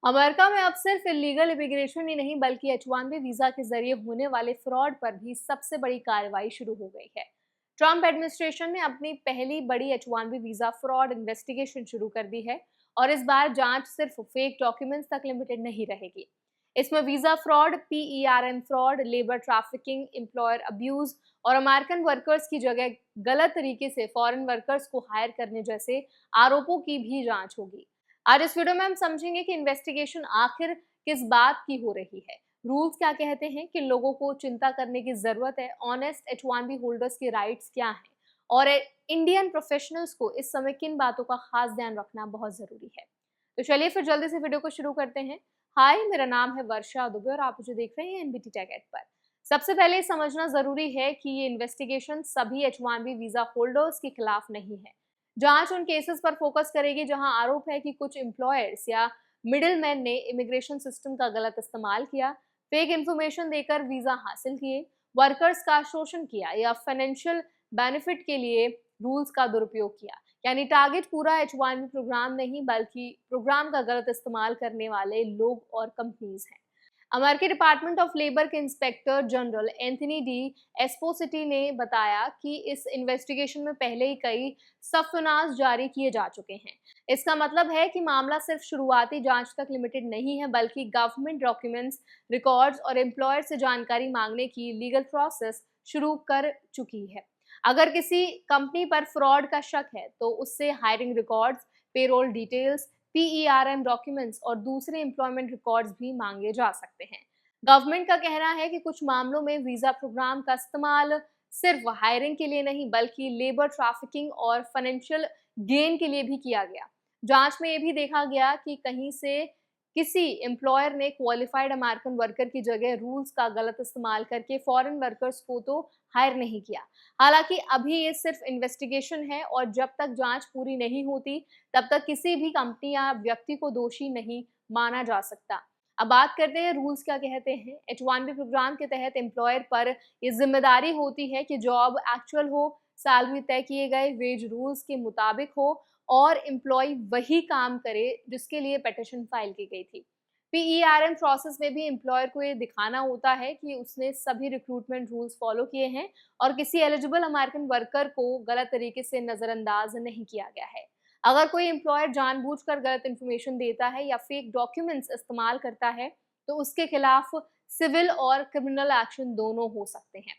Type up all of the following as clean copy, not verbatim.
America में अब सिर्फ इलीगल इमिग्रेशन ही नहीं बल्कि H-1B वीजा के जरिए होने वाले फ्रॉड पर भी सबसे बड़ी कार्रवाई शुरू हो गई है। ट्रंप एडमिनिस्ट्रेशन ने अपनी पहली बड़ी H-1B वीजा फ्रॉड इन्वेस्टिगेशन शुरू कर दी है और इस बार जांच सिर्फ फेक डॉक्यूमेंट्स तक लिमिटेड नहीं रहेगी। इसमें visa fraud, PERN fraud, labour trafficking, employer abuse और अमेरिकन वर्कर्स की जगह गलत तरीके से फॉरेन वर्कर्स को हायर करने जैसे आरोपों की भी जांच होगी। आज इस वीडियो में हम समझेंगे कि इन्वेस्टिगेशन आखिर किस बात की हो रही है, रूल्स क्या कहते हैं, कि लोगों को चिंता करने की जरूरत है, ऑनेस्ट H-1B होल्डर्स के राइट्स क्या हैं और इंडियन प्रोफेशनल्स को इस समय किन बातों का खास ध्यान रखना बहुत जरूरी है। तो चलिए फिर जल्दी से वीडियो को शुरू करते हैं। हाय, मेरा नाम है वर्षा दुबे और आप मुझे देख रहे हैं NBT टेक एड पर। सबसे पहले समझना जरूरी है कि ये इन्वेस्टिगेशन सभी H-1B वीजा होल्डर्स के खिलाफ नहीं है। जांच उन केसेस पर फोकस करेगी जहां आरोप है कि कुछ एम्प्लॉयर्स या मिडिलमैन ने इमिग्रेशन सिस्टम का गलत इस्तेमाल किया, फेक इंफॉर्मेशन देकर वीजा हासिल किए, वर्कर्स का शोषण किया या फाइनेंशियल बेनिफिट के लिए रूल्स का दुरुपयोग किया। यानी टारगेट पूरा H-1B प्रोग्राम नहीं बल्कि प्रोग्राम का गलत इस्तेमाल करने वाले लोग और कंपनीज हैं। अमेरिकी डिपार्टमेंट ऑफ लेबर के इंस्पेक्टर जनरल एंथनी डी एस्पोसिटी ने बताया कि इस इन्वेस्टिगेशन में पहले ही कई सफ्तनाज जारी किए जा चुके हैं। इसका मतलब है कि मामला सिर्फ शुरुआती जांच तक लिमिटेड नहीं है बल्कि गवर्नमेंट डॉक्यूमेंट्स, रिकॉर्ड्स और एम्प्लॉयर से जानकारी मांगने की लीगल प्रोसेस शुरू कर चुकी है। अगर किसी कंपनी पर फ्रॉड का शक है तो उससे hiring records, payroll details, PERN documents और दूसरे एम्प्लॉयमेंट रिकॉर्ड्स भी मांगे जा सकते हैं। गवर्नमेंट का कहना है कि कुछ मामलों में वीजा प्रोग्राम का इस्तेमाल सिर्फ हायरिंग के लिए नहीं बल्कि लेबर ट्रैफिकिंग और फाइनेंशियल गेन के लिए भी किया गया। जांच में यह भी देखा गया कि कहीं से किसी एम्प्लॉयर ने क्वालिफाइड अमेरिकन वर्कर की जगह रूल्स का गलत इस्तेमाल करके फॉरेन वर्कर्स को तो हायर नहीं किया। हालांकि अभी ये सिर्फ इन्वेस्टिगेशन है और जब तक जांच पूरी नहीं होती तब तक किसी भी कंपनी या व्यक्ति को दोषी नहीं माना जा सकता। अब बात करते हैं रूल्स क्या कहते हैं। H-1B प्रोग्राम के तहत एम्प्लॉयर पर ये जिम्मेदारी होती है कि जॉब एक्चुअल हो, सैलरी तय किए गए वेज रूल्स के मुताबिक हो और एम्प्लॉय वही काम करे जिसके लिए पिटीशन फाइल की गई थी। PERN प्रोसेस में भी एम्प्लॉयर को ये दिखाना होता है कि उसने सभी रिक्रूटमेंट रूल्स फॉलो किए हैं और किसी एलिजिबल अमेरिकन वर्कर को गलत तरीके से नजरअंदाज नहीं किया गया है। अगर कोई एम्प्लॉयर जानबूझकर गलत इन्फॉर्मेशन देता है या फेक डॉक्यूमेंट्स इस्तेमाल करता है तो उसके खिलाफ सिविल और क्रिमिनल एक्शन दोनों हो सकते हैं।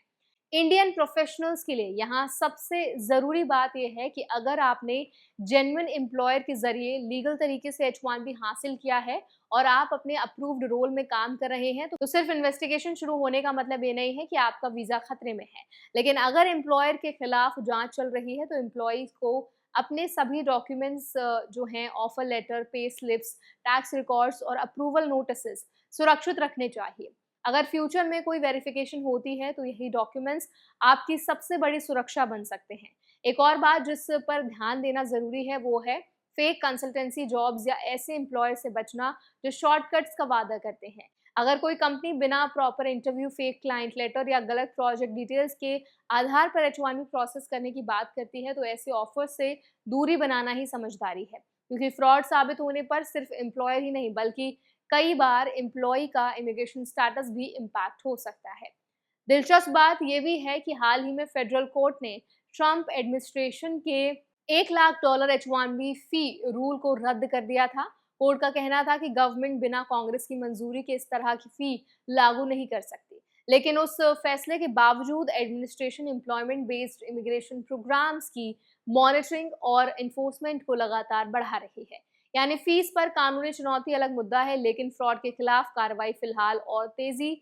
इंडियन प्रोफेशनल्स के लिए यहाँ सबसे ज़रूरी बात यह है कि अगर आपने जेन्युइन एम्प्लॉयर के जरिए लीगल तरीके से H-1B हासिल किया है और आप अपने अप्रूव्ड रोल में काम कर रहे हैं तो सिर्फ इन्वेस्टिगेशन शुरू होने का मतलब ये नहीं है कि आपका वीज़ा खतरे में है। लेकिन अगर एम्प्लॉयर के खिलाफ जांच चल रही है तो एम्प्लॉयज़ को अपने सभी डॉक्यूमेंट्स जो हैं, offer letter, pay slips, tax records और अप्रूवल नोटिसेस सुरक्षित रखने चाहिए। अगर फ्यूचर में कोई वेरिफिकेशन होती है तो यही डॉक्यूमेंट्स आपकी सबसे बड़ी सुरक्षा बन सकते हैं। एक और बात जिस पर ध्यान देना जरूरी है वो है फेक कंसल्टेंसी जॉब्स या ऐसे एम्प्लॉयर से बचना जो शॉर्टकट्स का वादा करते हैं। अगर कोई कंपनी बिना proper interview, fake client letter या गलत प्रोजेक्ट डिटेल्स के आधार पर H-1B प्रोसेस करने की बात करती है तो ऐसे ऑफर से दूरी बनाना ही समझदारी है, क्योंकि फ्रॉड साबित होने पर सिर्फ एम्प्लॉयर ही नहीं बल्कि कई बार एम्प्लॉय का इमिग्रेशन स्टेटस भी इम्पैक्ट हो सकता है। दिलचस्प बात यह भी है कि हाल ही में फेडरल कोर्ट ने ट्रंप एडमिनिस्ट्रेशन के $1 लाख H-1B फी रूल को रद्द कर दिया था। कोर्ट का कहना था कि गवर्नमेंट बिना कांग्रेस की मंजूरी के इस तरह की फी लागू नहीं कर सकती। लेकिन उस फैसले के बावजूद administration employment based immigration programmes की मॉनिटरिंग और एनफोर्समेंट को लगातार बढ़ा रही है। यानी फीस पर कानूनी चुनौती अलग मुद्दा है, लेकिन फ्रॉड के खिलाफ कार्रवाई फिलहाल और तेजी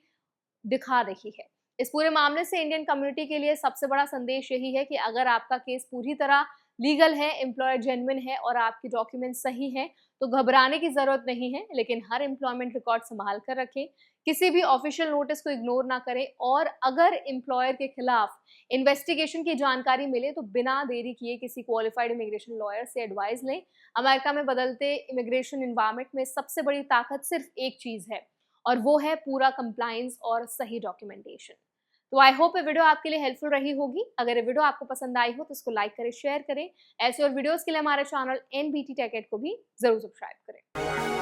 दिखा रही है। इस पूरे मामले से इंडियन कम्युनिटी के लिए सबसे बड़ा संदेश यही है कि अगर आपका केस पूरी तरह लीगल है, एम्प्लॉयर जेन्युइन है और आपके डॉक्यूमेंट सही हैं, तो घबराने की जरूरत नहीं है। लेकिन हर एम्प्लॉयमेंट रिकॉर्ड संभाल कर रखें, किसी भी ऑफिशियल नोटिस को इग्नोर ना करें और अगर एम्प्लॉयर के खिलाफ इन्वेस्टिगेशन की जानकारी मिले तो बिना देरी किए किसी क्वालिफाइड इमिग्रेशन लॉयर से एडवाइस लें। अमेरिका में बदलते इमिग्रेशन एनवायरनमेंट में सबसे बड़ी ताकत सिर्फ एक चीज है और वो है पूरा कंप्लायंस और सही डॉक्यूमेंटेशन। तो आई होप ये वीडियो आपके लिए हेल्पफुल रही होगी। अगर ये वीडियो आपको पसंद आई हो तो इसको लाइक करें, शेयर करें। ऐसे और वीडियोस के लिए हमारे चैनल NBT टेक एड को भी जरूर सब्सक्राइब करें।